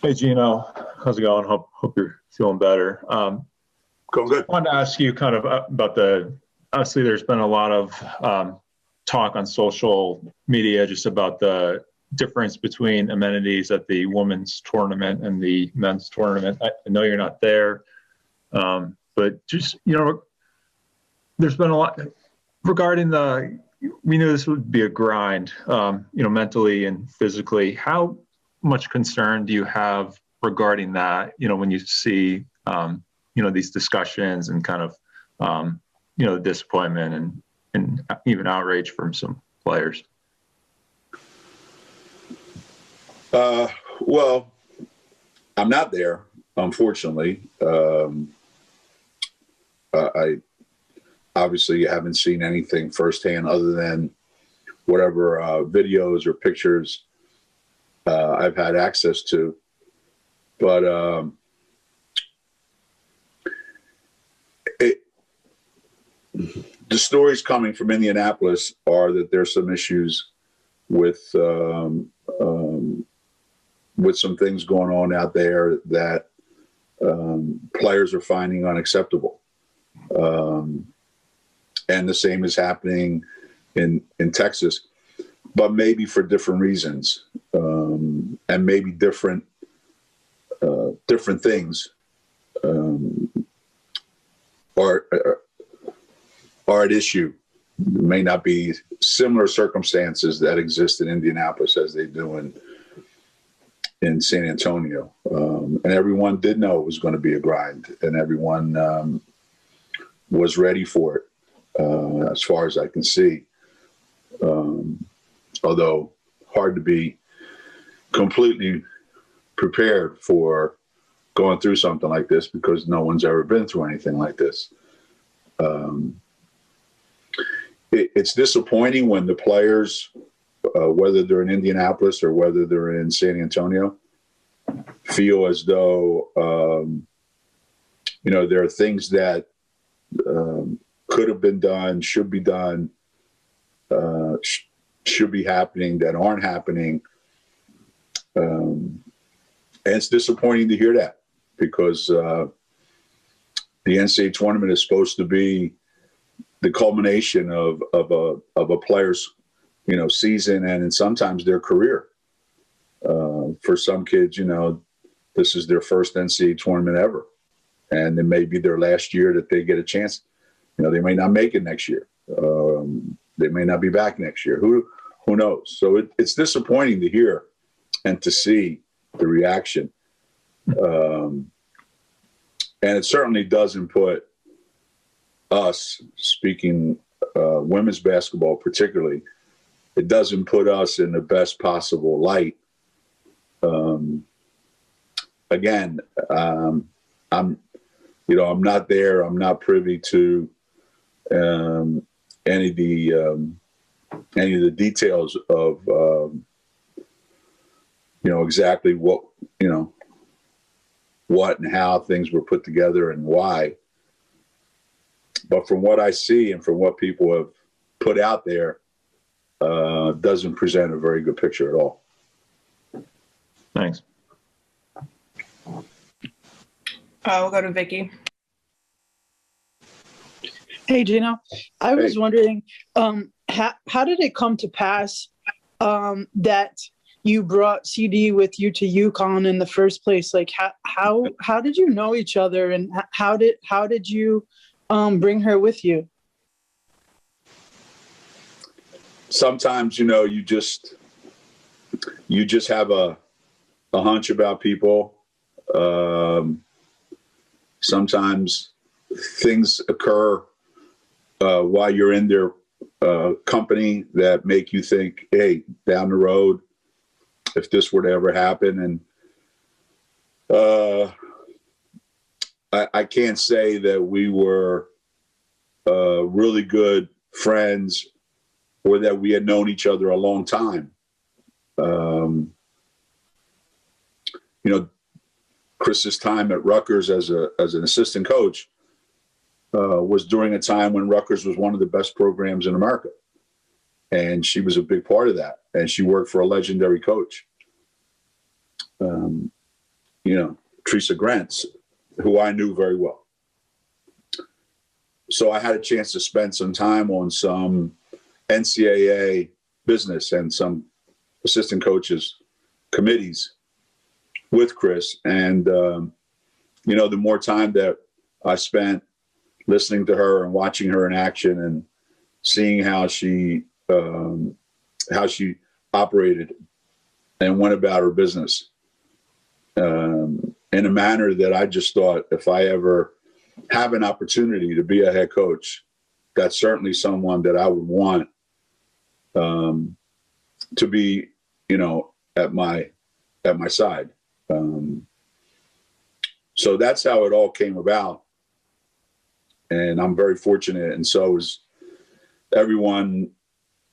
Hey, Geno. How's it going? Hope you're feeling better. Going good. I wanted to ask you kind of about obviously there's been a lot of talk on social media just about the difference between amenities at the women's tournament and the men's tournament. I know you're not there, but just, there's been a lot regarding we knew this would be a grind, mentally and physically. How much concern do you have regarding that, when you see, these discussions and kind of, disappointment and even outrage from some players? Well, I'm not there, unfortunately. I obviously haven't seen anything firsthand other than whatever videos or pictures I've had access to. But the stories coming from Indianapolis are that there's some issues with some things going on out there that players are finding unacceptable. And the same is happening in Texas, but maybe for different reasons, and maybe different things are at issue. It may not be similar circumstances that exist in Indianapolis as they do in San Antonio. And everyone did know it was going to be a grind, and everyone was ready for it, as far as I can see. Although hard to be completely prepared for going through something like this because no one's ever been through anything like this. It's disappointing when the players, whether they're in Indianapolis or whether they're in San Antonio, feel as though, there are things that could have been done, should be done, should be happening that aren't happening. And it's disappointing to hear that because the NCAA tournament is supposed to be the culmination of a player's, season and sometimes their career. For some kids, this is their first NCAA tournament ever. And it may be their last year that they get a chance. They may not make it next year. They may not be back next year. Who knows? So it's disappointing to hear and to see the reaction. And it certainly doesn't put us, speaking women's basketball particularly, it doesn't put us in the best possible light. Again, I'm not there. I'm not privy to any of the details of exactly what and how things were put together and why. But from what I see and from what people have put out there, doesn't present a very good picture at all. Thanks. We'll go to Vicky. Hey, Geno. I was wondering, how did it come to pass that you brought CD with you to UConn in the first place? Like, how did you know each other, and how did you bring her with you? Sometimes, you just have a hunch about people. Sometimes things occur while you're in their company that make you think, hey, down the road, if this were to ever happen. And I can't say that we were really good friends or that we had known each other a long time. Chris's time at Rutgers as an assistant coach was during a time when Rutgers was one of the best programs in America. And she was a big part of that. And she worked for a legendary coach. Teresa Grantz, who I knew very well. So I had a chance to spend some time on some NCAA business and some assistant coaches committees with Chris. And, the more time that I spent listening to her and watching her in action and seeing how she operated and went about her business in a manner that I just thought, if I ever have an opportunity to be a head coach, that's certainly someone that I would want to be, at my side. So that's how it all came about. And I'm very fortunate. And so is everyone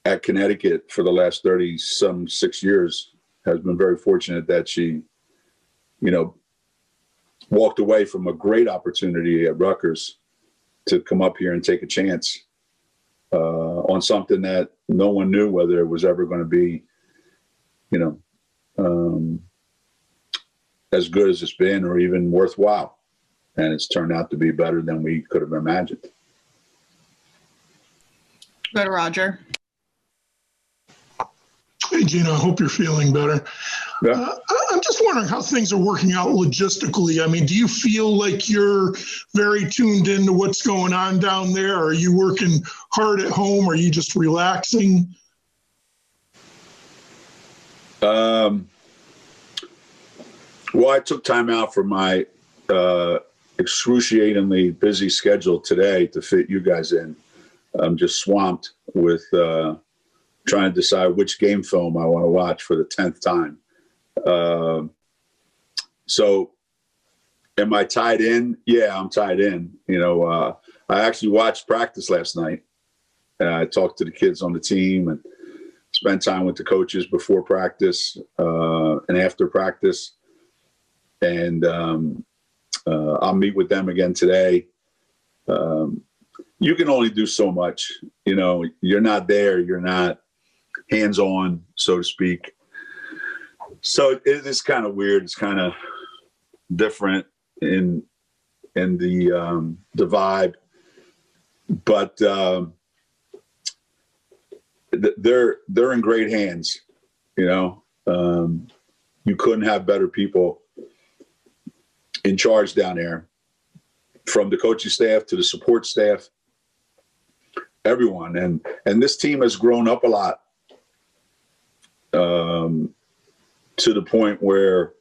at Connecticut for the last 36 years has been very fortunate that she, walked away from a great opportunity at Rutgers to come up here and take a chance on something that no one knew whether it was ever going to be, as good as it's been or even worthwhile. And it's turned out to be better than we could have imagined. Go to Roger. Hey, Geno, I hope you're feeling better. Yeah. I'm just wondering how things are working out logistically. I mean, do you feel like you're very tuned into what's going on down there? Are you working hard at home? Are you just relaxing? Well, I took time out from my excruciatingly busy schedule today to fit you guys in. I'm just swamped with trying to decide which game film I want to watch for the 10th time. So am I tied in? Yeah, I'm tied in. I actually watched practice last night. I talked to the kids on the team and spent time with the coaches before practice and after practice. And I'll meet with them again today. You can only do so much. You're not there. You're not hands-on, so to speak. So it is kind of weird. It's kind of different in the vibe, but they're in great hands. You couldn't have better people in charge down there, from the coaching staff to the support staff, everyone. And this team has grown up a lot to the point where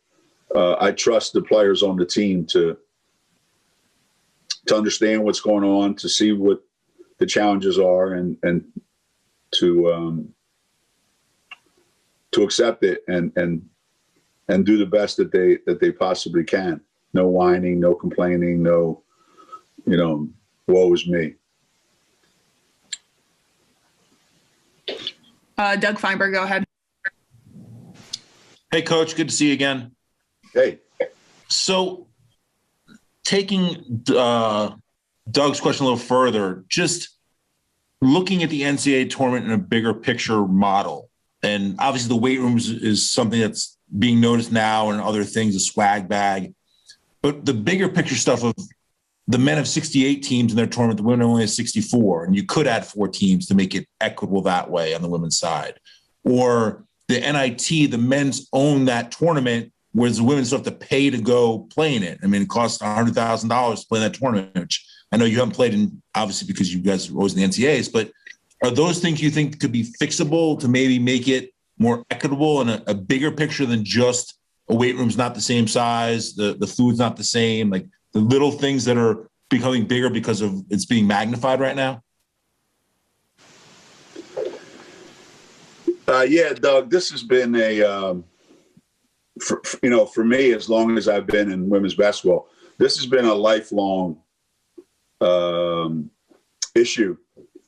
I trust the players on the team to understand what's going on, to see what the challenges are, and to accept it and do the best that they possibly can. No whining, no complaining, no, woe is me. Doug Feinberg, go ahead. Hey, Coach, good to see you again. Hey. So taking Doug's question a little further, just looking at the NCAA tournament in a bigger picture model, and obviously the weight rooms is something that's being noticed now, and other things, a swag bag. But the bigger picture stuff of the men have 68 teams in their tournament, the women only have 64, and you could add 4 teams to make it equitable that way on the women's side. Or the NIT, the men's own that tournament, whereas the women still have to pay to go play in it. I mean, it costs $100,000 to play in that tournament, which I know you haven't played in, obviously, because you guys are always in the NCAAs, but are those things you think could be fixable to maybe make it more equitable and a bigger picture than just a weight room's not the same size, the food's not the same, like the little things that are becoming bigger because of it's being magnified right now? Yeah, Doug, this has been for me, as long as I've been in women's basketball, this has been a lifelong issue.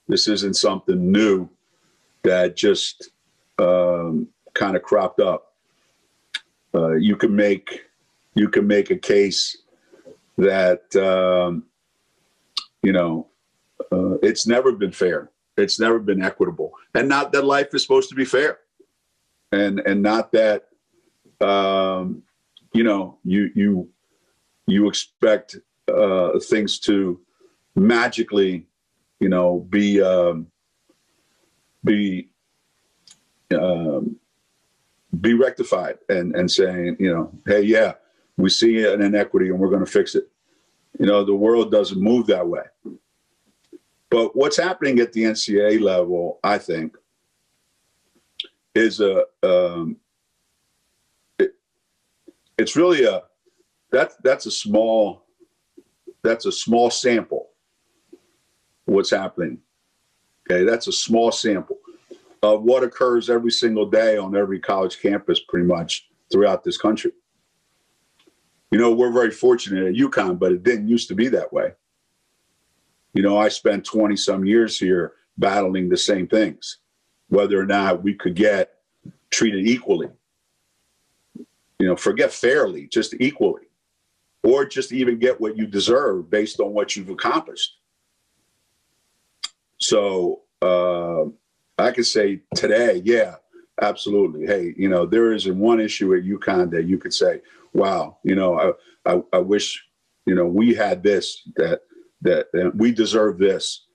This isn't something new that just kind of cropped up. You can make a case that it's never been fair. It's never been equitable, and not that life is supposed to be fair, and not that you expect things to magically, be rectified and saying, hey, yeah, we see an inequity and we're going to fix it. The world doesn't move that way. But what's happening at the NCAA level, I think, is it's really that's a small sample. What's happening? Okay, that's a small sample of what occurs every single day on every college campus, pretty much throughout this country. We're very fortunate at UConn, but it didn't used to be that way. I spent 20 some years here battling the same things, whether or not we could get treated equally. Forget fairly, just equally, or just even get what you deserve based on what you've accomplished. So I could say today, yeah, absolutely. Hey, there isn't one issue at UConn that you could say, wow, I wish, we had this, that we deserve this.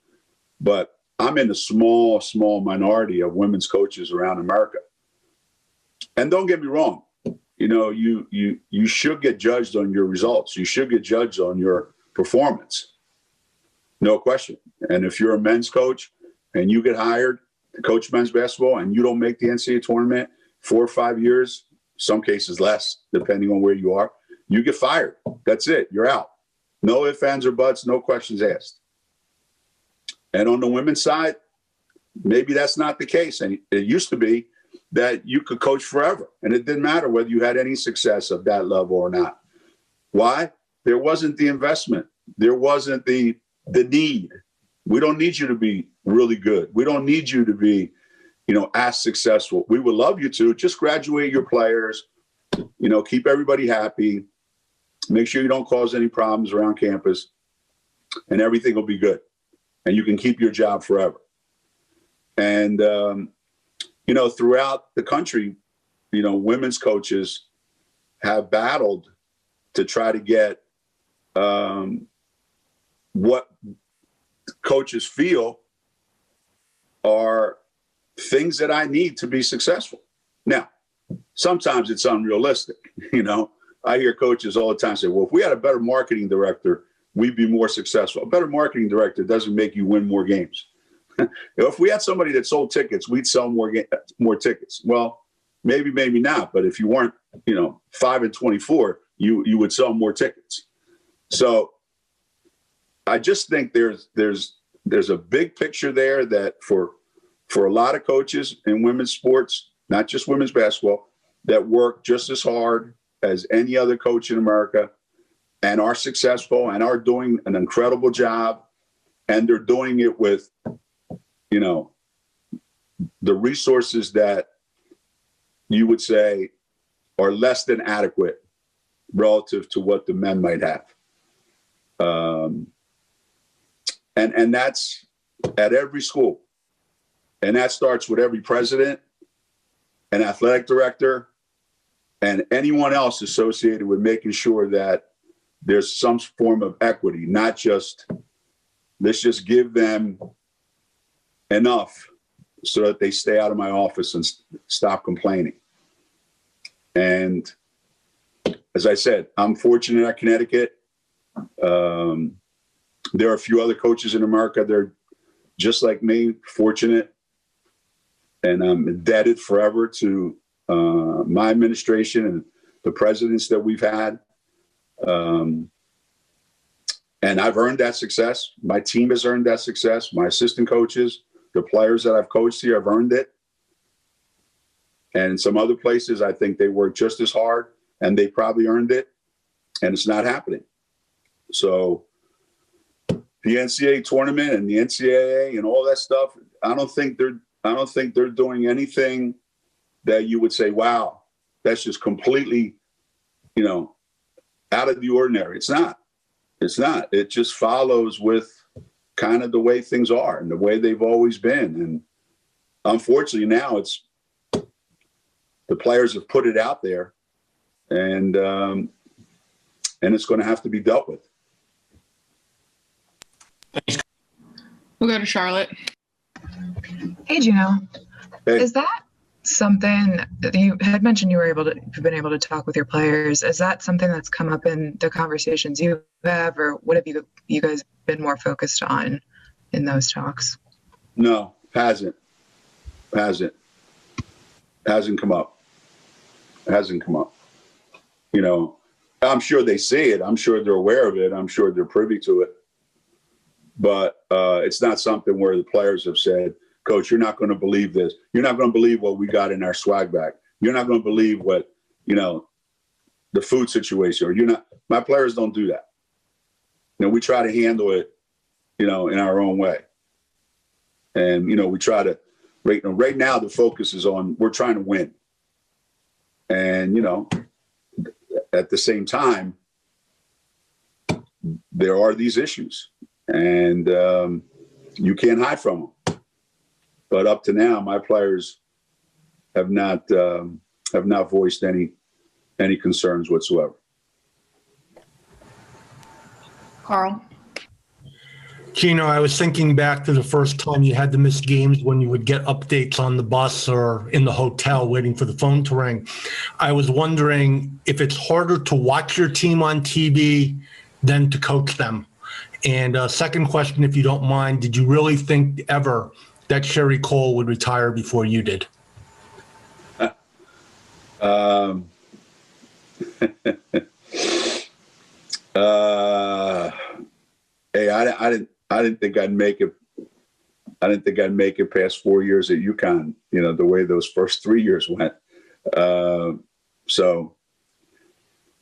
But I'm in a small minority of women's coaches around America. And don't get me wrong, you should get judged on your results. You should get judged on your performance. No question. And if you're a men's coach and you get hired to coach men's basketball and you don't make the NCAA tournament 4 or 5 years, some cases less, depending on where you are, you get fired. That's it. You're out. No ifs, ands, or buts, no questions asked. And on the women's side, maybe that's not the case. And it used to be that you could coach forever, and it didn't matter whether you had any success of that level or not. Why? There wasn't the investment. There wasn't the need. We don't need you to be really good. We don't need you to be, as successful. We would love you to. Just graduate your players, keep everybody happy, make sure you don't cause any problems around campus, and everything will be good. And you can keep your job forever. And, throughout the country, women's coaches have battled to try to get what coaches feel are things that I need to be successful. Now, sometimes it's unrealistic. I hear coaches all the time say, well, if we had a better marketing director, we'd be more successful. A better marketing director doesn't make you win more games. If we had somebody that sold tickets, we'd sell more tickets. Well, maybe not. But if you weren't, 5 and 24, you would sell more tickets. So I just think there's a big picture there that for a lot of coaches in women's sports, not just women's basketball, that work just as hard as any other coach in America and are successful and are doing an incredible job. And they're doing it with, the resources that you would say are less than adequate relative to what the men might have. And that's at every school. And that starts with every president, an athletic director, and anyone else associated with making sure that there's some form of equity, not just, let's just give them enough so that they stay out of my office and stop complaining. And as I said, I'm fortunate at Connecticut. There are a few other coaches in America. They're just like me, fortunate. And I'm indebted forever to my administration and the presidents that we've had. And I've earned that success. My team has earned that success. My assistant coaches, the players that I've coached here have earned it. And in some other places, I think they work just as hard and they probably earned it. And it's not happening. So the NCAA tournament and the NCAA and all that stuff, I don't think they're doing anything that you would say, wow, that's just completely, out of the ordinary. It's not. It just follows with kind of the way things are and the way they've always been. And unfortunately now the players have put it out there and it's going to have to be dealt with. We'll go to Charlotte. Hey, Geno. Hey. Is that something that you had mentioned you've been able to talk with your players? Is that something that's come up in the conversations you have, or what have you guys been more focused on in those talks? No, hasn't come up. You know, I'm sure they see it. I'm sure they're aware of it. I'm sure they're privy to it. But it's not something where the players have said, Coach, you're not going to believe this. You're not going to believe what we got in our swag bag. You're not going to believe what, you know, the food situation, or you're not. My players don't do that. You know, we try to handle it, you know, in our own way. And, you know, we try to, right now the focus is on, we're trying to win. And, you know, at the same time, there are these issues, and you can't hide from them. But up to now, my players have not voiced any concerns whatsoever. Carl. Geno, I was thinking back to the first time you had to miss games when you would get updates on the bus or in the hotel waiting for the phone to ring. I was wondering if it's harder to watch your team on TV than to coach them. And second question, if you don't mind, did you really think ever that Sherry Cole would retire before you did? Hey, I didn't think I'd make it. I didn't think I'd make it past 4 years at UConn, you know, the way those first 3 years went. So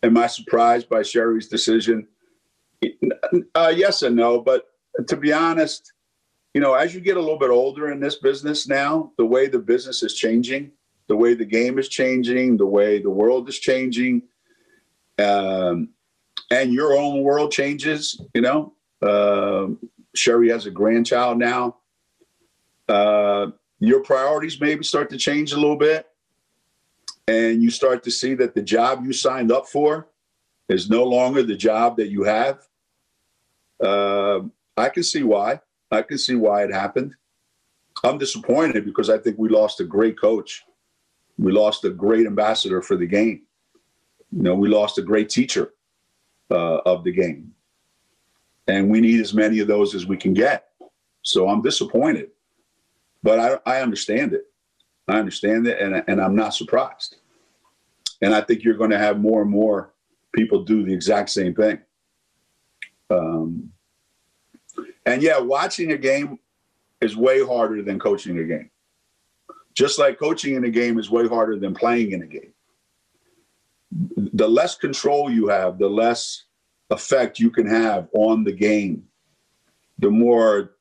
am I surprised by Sherry's decision? Yes and no, but to be honest, you know, as you get a little bit older in this business now, the way the business is changing, the way the game is changing, the way the world is changing, and your own world changes, you know. Sherry has a grandchild now. Your priorities maybe start to change a little bit, and you start to see that the job you signed up for is no longer the job that you have. I can see why. I can see why it happened. I'm disappointed because I think we lost a great coach. We lost a great ambassador for the game. You know, we lost a great teacher of the game. And we need as many of those as we can get. So I'm disappointed. But I understand it. I understand it, and I'm not surprised. And I think you're going to have more and more people do the exact same thing. And yeah, watching a game is way harder than coaching a game. Just like coaching in a game is way harder than playing in a game. The less control you have, the less effect you can have on the game, the more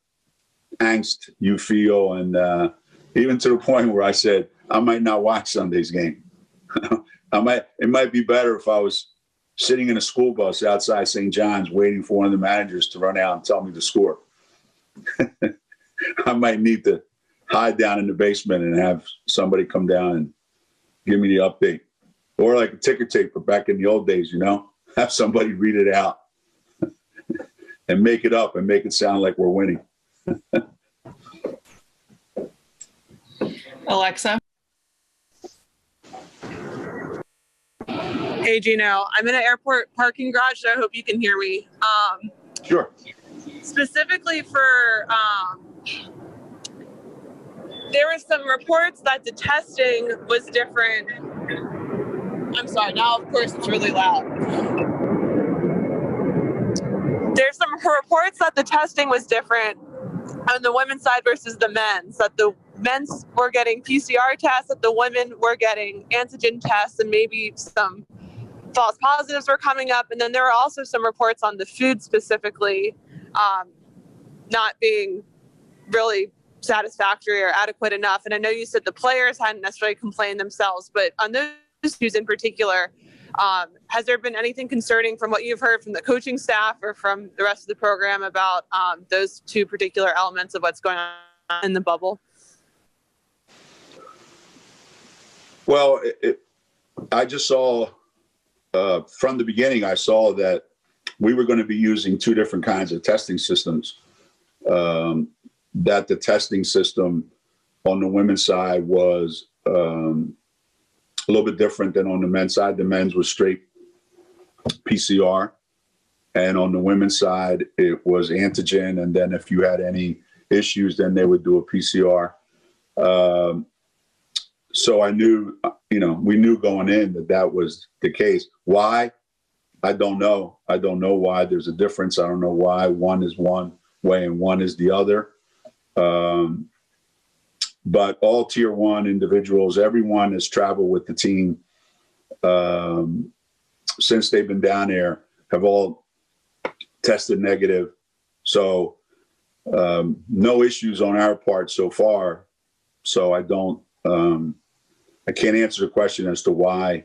angst you feel. And even to the point where I said, I might not watch Sunday's game. It might be better if I was sitting in a school bus outside St. John's waiting for one of the managers to run out and tell me the score. I might need to hide down in the basement and have somebody come down and give me the update. Or like a ticker tape for back in the old days, you know, have somebody read it out and make it up and make it sound like we're winning. Alexa. Hey, Geno, I'm in an airport parking garage, so I hope you can hear me. Sure. Specifically for, there were some reports that the testing was different. I'm sorry, now of course it's really loud. There's some reports that the testing was different on the women's side versus the men's, that the men's were getting PCR tests, that the women were getting antigen tests, and maybe some false positives were coming up. And then there were also some reports on the food specifically not being really satisfactory or adequate enough. And I know you said the players hadn't necessarily complained themselves, but on those issues in particular, has there been anything concerning from what you've heard from the coaching staff or from the rest of the program about those two particular elements of what's going on in the bubble? Well, I just saw from the beginning, I saw that we were going to be using two different kinds of testing systems. That the testing system on the women's side was a little bit different than on the men's side. The men's was straight PCR. And on the women's side, it was antigen. And then if you had any issues, then they would do a PCR. So I knew, we knew going in that that was the case. Why? I don't know. I don't know why there's a difference. I don't know why one is one way and one is the other. But all tier one individuals, everyone has traveled with the team since they've been down there, have all tested negative. So no issues on our part so far. So I can't answer the question as to why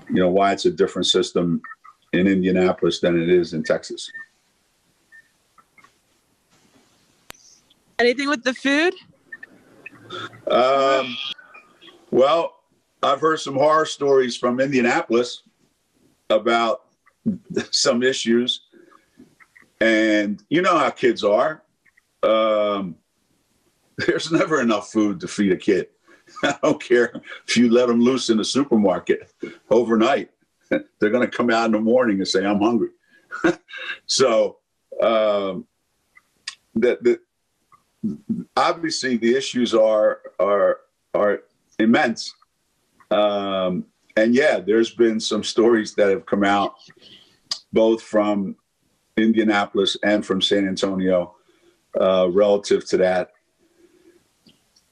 it's a different system in Indianapolis than it is in Texas. Anything with the food? Well, I've heard some horror stories from Indianapolis about some issues, and you know how kids are. There's never enough food to feed a kid. I don't care if you let them loose in the supermarket overnight. They're going to come out in the morning and say, I'm hungry. So obviously the issues are immense. And yeah, there's been some stories that have come out both from Indianapolis and from San Antonio relative to that.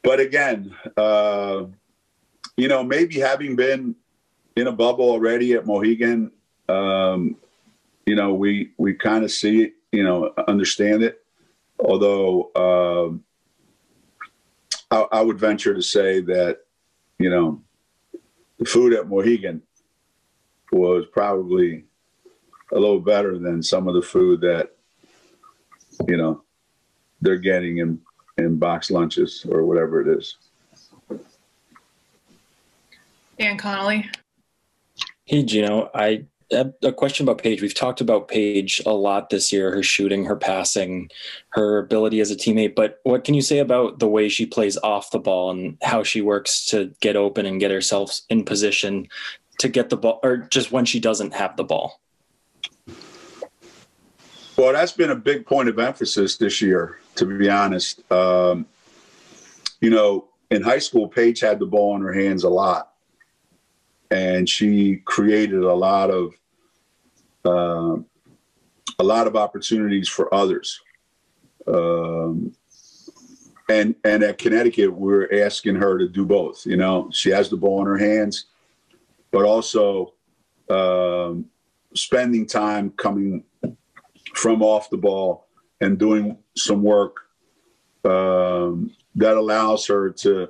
But again, maybe having been in a bubble already at Mohegan, we kind of see it, understand it. Although I would venture to say that, the food at Mohegan was probably a little better than some of the food that, they're getting in box lunches or whatever it is. Dan Connolly. Hey, Geno, I have a question about Paige. We've talked about Paige a lot this year, her shooting, her passing, her ability as a teammate. But what can you say about the way she plays off the ball and how she works to get open and get herself in position to get the ball, or just when she doesn't have the ball? Well, that's been a big point of emphasis this year, to be honest. In high school, Paige had the ball in her hands a lot. And she created a lot of opportunities for others. And at Connecticut, we're asking her to do both. She has the ball in her hands, but also spending time coming from off the ball and doing some work that allows her to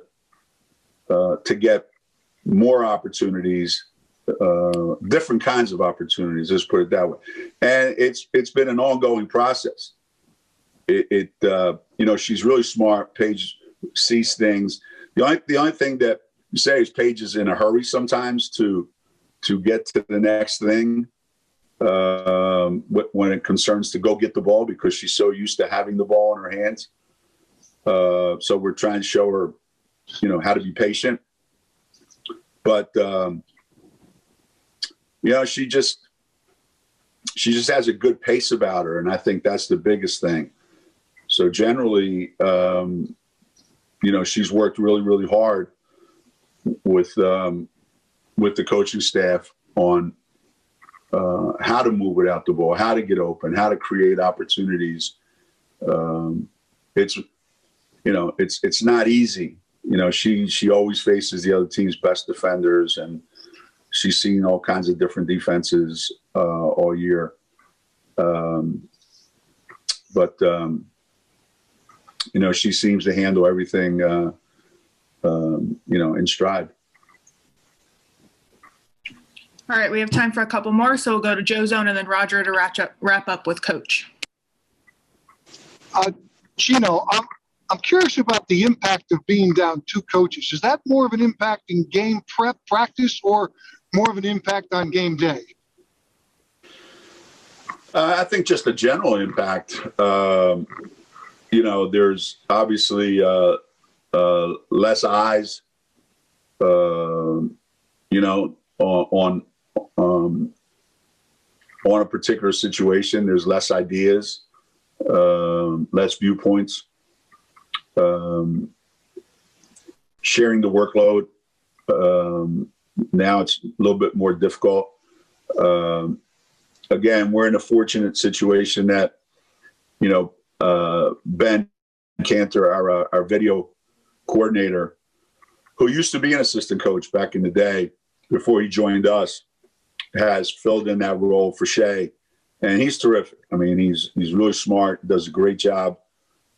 get more opportunities, different kinds of opportunities, let's put it that way. And it's been an ongoing process. She's really smart. Paige sees things. The only thing that you say is Paige is in a hurry sometimes to get to the next thing when it concerns to go get the ball, because she's so used to having the ball in her hands. So we're trying to show her, how to be patient. But, she just has a good pace about her. And I think that's the biggest thing. So generally, she's worked really, really hard with the coaching staff on how to move without the ball, how to get open, how to create opportunities. It's not easy. She always faces the other team's best defenders, and she's seen all kinds of different defenses all year. But she seems to handle everything, in stride. All right, we have time for a couple more, so we'll go to Joe Zone and then Roger to wrap up with Coach. Geno, I'm curious about the impact of being down two coaches. Is that more of an impact in game prep practice or more of an impact on game day? I think just a general impact. There's obviously less eyes, on a particular situation. There's less ideas, less viewpoints, sharing the workload. Now it's a little bit more difficult. Again, we're in a fortunate situation that, Ben Cantor, our video coordinator, who used to be an assistant coach back in the day before he joined us, has filled in that role for Shea, and he's terrific. I mean, he's really smart, does a great job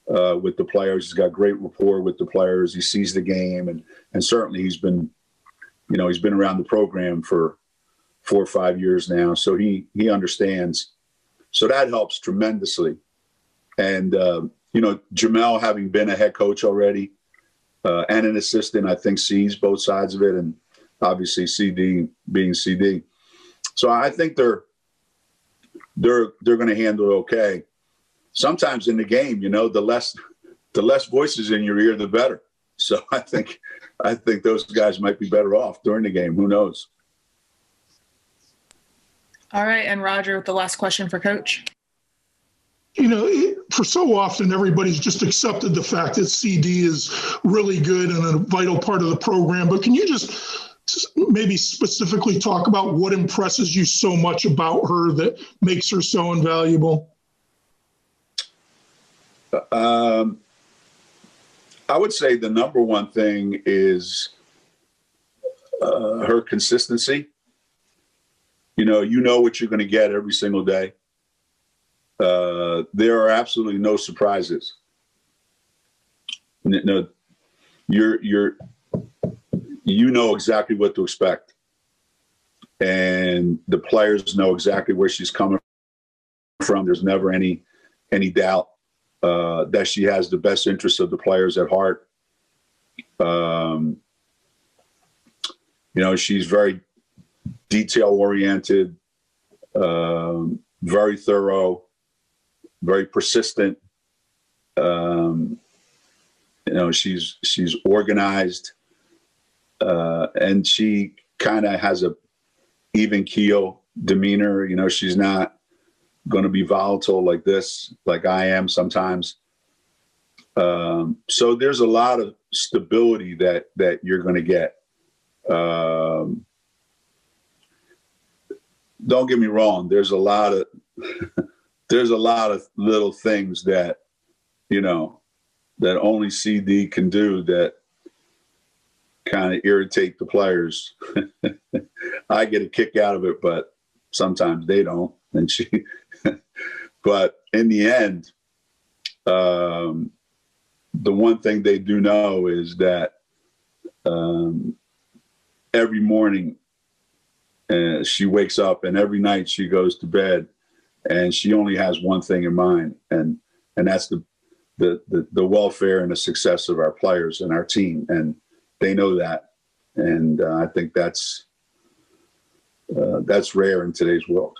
with the players. He's got great rapport with the players. He sees the game, and certainly he's been around the program for 4 or 5 years now, so he understands. So that helps tremendously. And Jamel, having been a head coach already and an assistant, I think sees both sides of it, and obviously CD being CD. So I think they're going to handle it okay. Sometimes in the game, the less voices in your ear, the better. So I think those guys might be better off during the game. Who knows? All right, and Roger with the last question for Coach. For so often, everybody's just accepted the fact that CD is really good and a vital part of the program. But can you just maybe specifically talk about what impresses you so much about her that makes her so invaluable? I would say the number one thing is her consistency. You know what you're going to get every single day. There are absolutely no surprises. No, you know exactly what to expect, and the players know exactly where she's coming from. There's never any doubt that she has the best interests of the players at heart. She's very detail-oriented, very thorough, very persistent. She's organized, and she kind of has a even keel demeanor. She's not going to be volatile like this, like I am sometimes. So there's a lot of stability that you're going to get. Don't get me wrong. There's a lot of little things that only CD can do that kind of irritate the players. I get a kick out of it, but sometimes they don't. And but in the end, the one thing they do know is that every morning she wakes up, and every night she goes to bed, and she only has one thing in mind, and that's the welfare and the success of our players and our team, and they know that, and I think that's rare in today's world.